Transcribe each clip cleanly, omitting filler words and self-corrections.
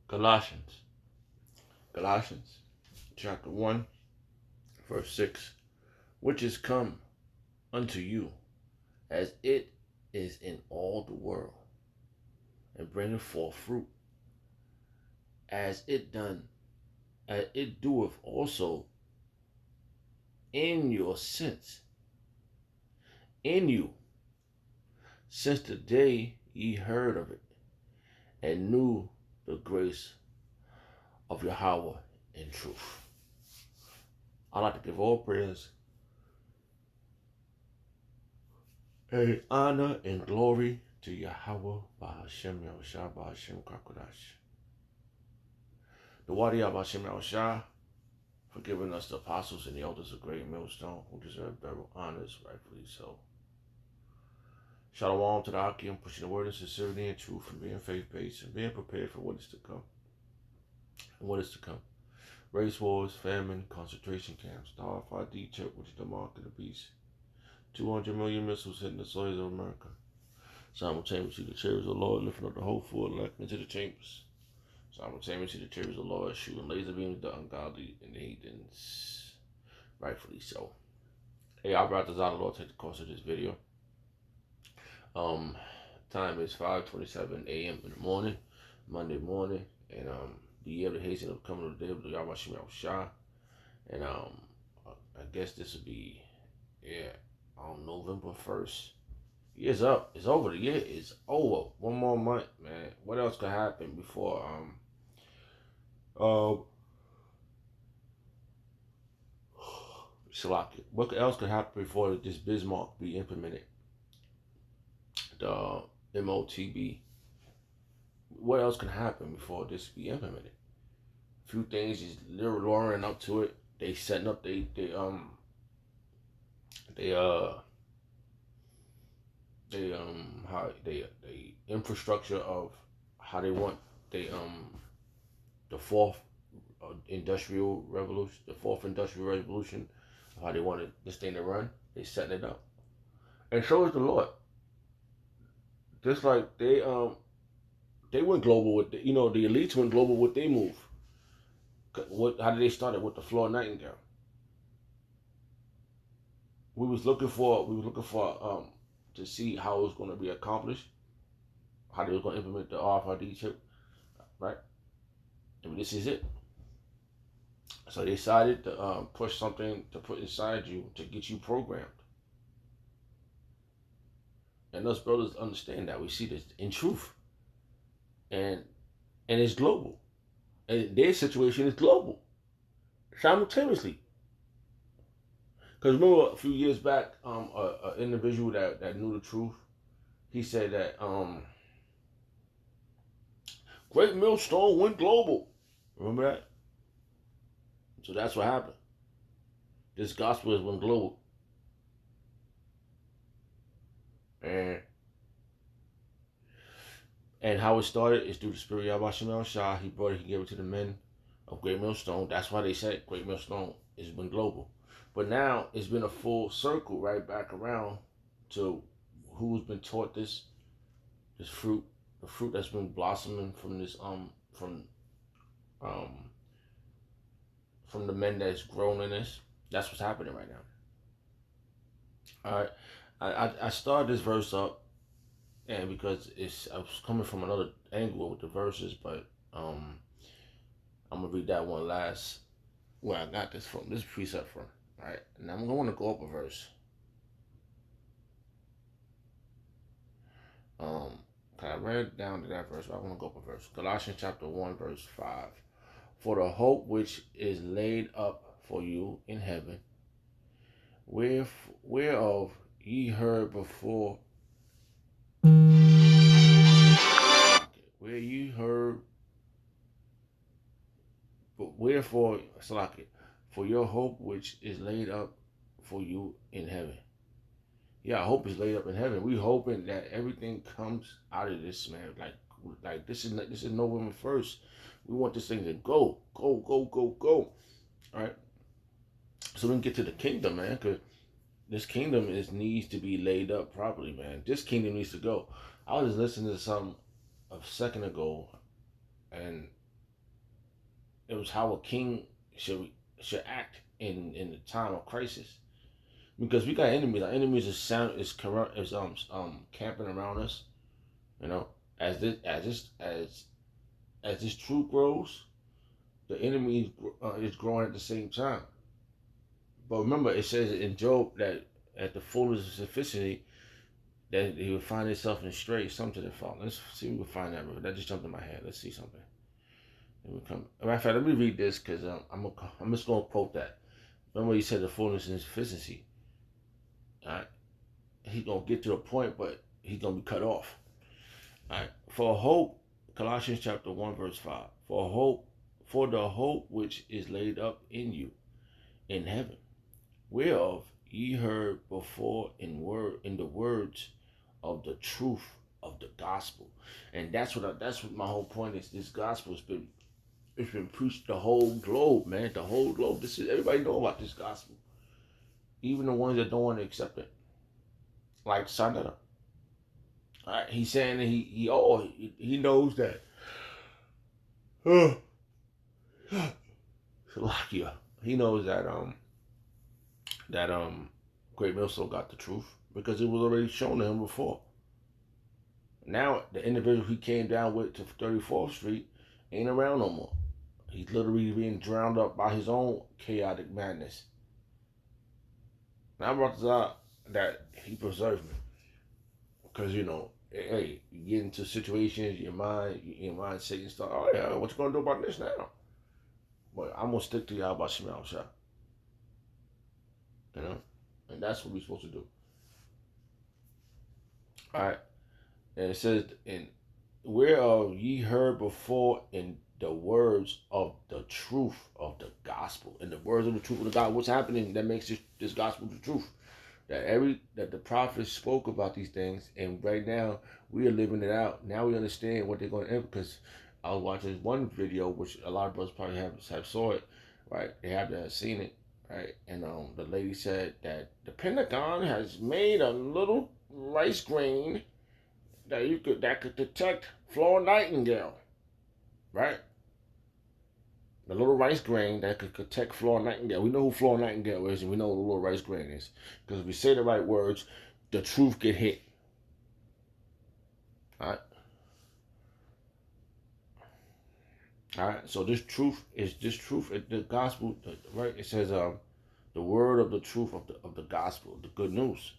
Colossians. Colossians chapter 1, verse 6. Which is come unto you as it is in all the world, and bringeth forth fruit, as it doeth also in your sense, in you, since the day ye heard of it, and knew the grace of Yahweh in truth. I like to give all praise and honor and glory to Yahweh Bahashem Yahushua Bahashem Kakodash. The Wadi Bahashem Yahushua for giving us the apostles and the elders of Great Millstone who deserve burial honors, rightfully so. Shalom to the Akim, pushing the word in sincerity and truth, and being faith-based, and being prepared for what is to come. And what is to come? Race wars, famine, concentration camps, the RFID chip, which is the mark of the beast. 200 million missiles hitting the soils of America. Simultaneously, the chariots of the Lord lifting up the hopeful elect into the chambers. Simultaneously, the chariots of the Lord shooting laser beams at the ungodly and the heathens. Rightfully so. Hey, I brought this out of the Lord take the course of this video. Time is 5:27 a.m. in the morning, Monday morning, and the year of the hasten of coming of the day of the Yahweh Shah. And I guess this will be on November 1st. Year's up. It's over. The year is over. One more month, man. What else could happen before Shalaki? What else could happen before this Bismarck be implemented? The MOTB. What else can happen before this be implemented? A few things is they're roaring up to it. They setting up the infrastructure of how they want the fourth industrial revolution, how they wanted this thing to run. They setting it up, and so is the Lord. Just like they went global with the elites went global with their move. How did they start it with the Florida Nightingale? We was looking for to see how it was going to be accomplished, how they was going to implement the RFID chip, right? And this is it. So they decided to push something to put inside you to get you programmed. And us brothers understand that. We see this in truth. And it's global. And their situation is global. Simultaneously. Because remember a few years back, an individual that knew the truth, he said that Great Millstone went global. Remember that? So that's what happened. This gospel has went global. And how it started is through the spirit of Yahweh Shah. He brought it, he gave it to the men of Great Millstone. That's why they said Great Millstone has been global. But now it's been a full circle right back around to who's been taught this fruit, the fruit that's been blossoming from this from the men that's grown in this. That's what's happening right now. All right, I started this verse up, and because I was coming from another angle with the verses, but I'm gonna read that one last. Where I got this from, this precept from. All right, and I'm going to go up a verse. I read down to that verse, but I want to go up a verse. Colossians chapter 1, verse 5. For the hope which is laid up for you in heaven, whereof ye heard before, where ye heard, but wherefore, for your hope which is laid up for you in heaven. Yeah, hope is laid up in heaven. We hoping that everything comes out of this, man. Like this is November 1st. We want this thing to go. All right. So we can get to the kingdom, man. Because this kingdom needs to be laid up properly, man. This kingdom needs to go. I was just listening to something a second ago, and It was how a king should act in the time of crisis. Because we got enemies. Our enemies is camping around us. You know, as this truth grows, the enemy is growing at the same time. But remember, it says in Job that at the fullness of sufficiency, that he would find himself in stray, something to fall. Let's see if we can find that. That just jumped in my head. Let's see something. Matter of fact, let me read this because I'm just going to quote that. Remember, he said the fullness and sufficiency. All right, he's going to get to a point, but he's going to be cut off. All right, for hope, Colossians chapter 1, verse 5. For the hope which is laid up in you in heaven, whereof ye heard before in the words of the truth of the gospel. And that's what my whole point is. This gospel it's been preached the whole globe, man. The whole globe. Everybody know about this gospel. Even the ones that don't want to accept it. Like Sanada. Alright, he's saying that he knows that Salakia. He knows that Great Millstone got the truth because it was already shown to him before. Now the individual he came down with to 34th Street ain't around no more. He's literally being drowned up by his own chaotic madness. Now I brought this up that he preserved me. Because, hey, you get into situations, your mind say and stuff, oh yeah, what you gonna do about this now? But I'm gonna stick to y'all about Shemal Shah. And that's what we're supposed to do. Alright. And it says, and whereof ye heard before in the words of the truth of the gospel. In the words of the truth of the gospel. What's happening that makes this gospel the truth? That the prophets spoke about these things, and right now we are living it out. Now we understand what they're going to end, because I was watching this one video, which a lot of brothers probably have saw it, right? They have seen it, right? And the lady said that the Pentagon has made a little rice grain that could detect Florence Nightingale, right? The little rice grain that could detect Florence Nightingale. We know who Florence Nightingale is, and we know what the little rice grain is. Because if we say the right words, the truth get hit. Alright? Alright, so this truth, the gospel, right? It says the word of the truth of the gospel, the good news.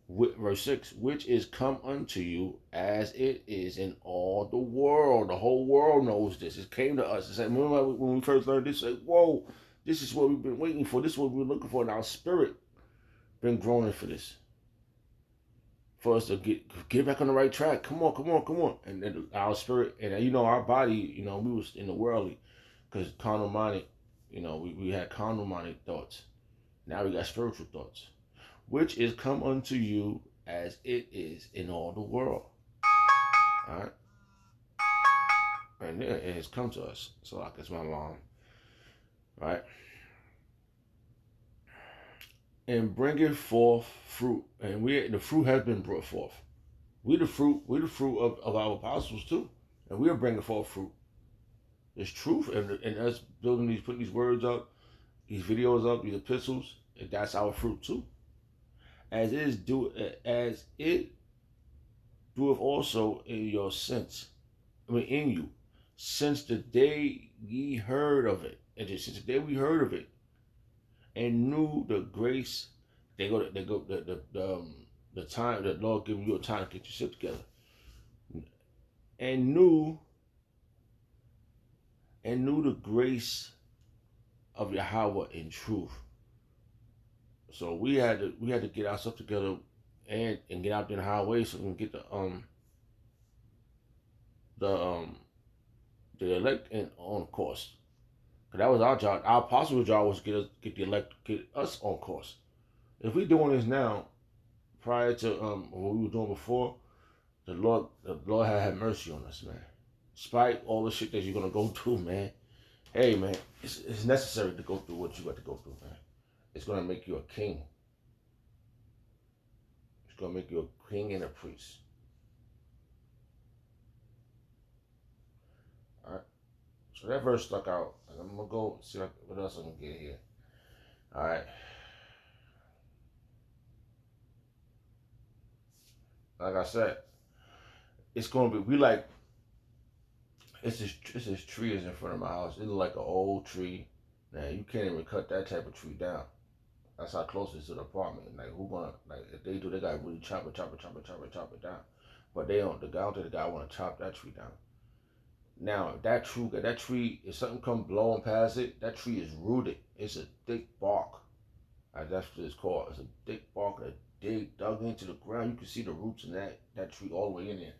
Verse 6, which is come unto you as it is in all the world. The whole world knows this. It came to us. It's like, remember when we first learned this, like, whoa, this is what we've been waiting for. This is what we've been looking for. And our spirit been groaning for this. For us to get back on the right track. Come on. And then our spirit, and our body, we was in the worldly. Because carnal minded, we had carnal minded thoughts. Now we got spiritual thoughts. Which is come unto you as it is in all the world. Alright? And it has come to us. So like it's my alarm. Right? And bringeth forth fruit. And the fruit has been brought forth. We the fruit of our apostles too. And we are bringing forth fruit. There's truth, and us putting these words up, these videos up, these epistles, and that's our fruit too. As it doeth also in your sense. In you. Since the day ye heard of it. And just since the day we heard of it. And knew the grace. The time that Lord giving you a time to get yourself together. And knew the grace of Yahweh in truth. So we had to get ourselves together and get out there in the highway so we can get the elect on course. Cause that was our job. Our apostle's job was to get us on course. If we're doing this now, prior to what we were doing before, the Lord had mercy on us, man. Despite all the shit that you're gonna go through, man. Hey, man, it's necessary to go through what you got to go through, man. It's going to make you a king. It's going to make you a king and a priest. Alright? So that verse stuck out. Like, I'm gonna go see what else I can get here. All right. Like I said, it's gonna be. We like. It's this tree is in front of my house. It look like an old tree. Now you can't even cut that type of tree down. That's how close it is to the apartment. Like who gonna like if they do, they gotta really chop it down. But they don't. The guy want to chop that tree down. Now that tree, if something come blowing past it, that tree is rooted. It's a thick bark. That's what it's called. It's a thick bark that dug into the ground. You can see the roots in that tree all the way in there.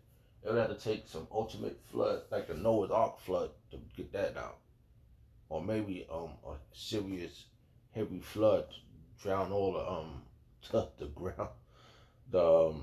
It would have to take some ultimate flood, like the Noah's Ark flood, to get that down, or maybe a serious heavy flood to drown all the the ground, the